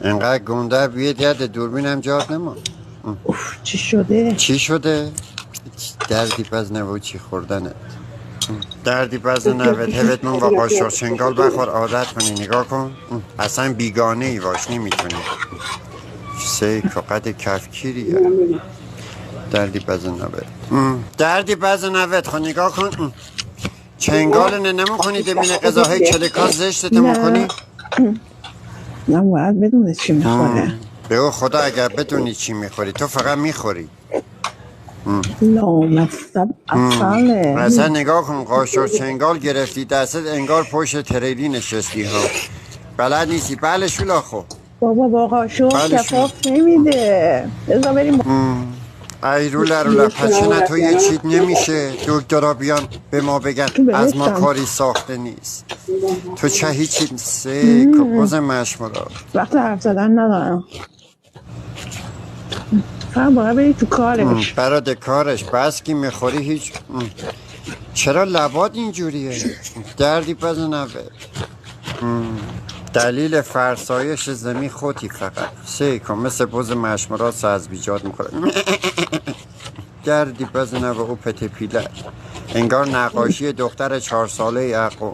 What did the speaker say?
اینقدر گنده بیاد یاد دوربینم جات نما. اوف چی شده؟ چی شده؟ دردی پز نبود چی خوردنت. دردی پز نبود هفت من با قاشق چنگال بخور عادت کنی نگاه کن. اصلا بیگانه ای باش نمیتونی. سه کقد کفکیریه. دردی پز نبود. دردی پز نبود خو نگاه کن. چنگال نمو کنی دبین قضاهای کلکان زشتت مکنی؟ نه باید بدونه چی میخوره. به او خدا اگر بدونی چی میخوری تو فقط میخوری. لامصب اصله. اصلا نگاه کن قاشق چنگال گرفتی دستت انگار پشت تریلی نشستی ها. بلد نیستی بله شولا خو. بابا با قاشق کفاف نمیده. بذار بریم. ایروله پچه نه تو یه چیت نمیشه دکترها بیان به ما بگن از ما کاری ساخته نیست. تو چه هیچی سه کبوز مشمرا وقت حرف زدن ندارم. فقط باید بری تو کارش. برات کارش بس که میخوری هیچ. چرا لبات اینجوریه؟ دردی پز نوه. دلیل فرسایش زمین خودی فقط سه کن مثل بوز مشمرات ساز بیجاد میکنه. دردی پز نوه او پته پیله انگار نقاشی دختر 4 ساله عقو.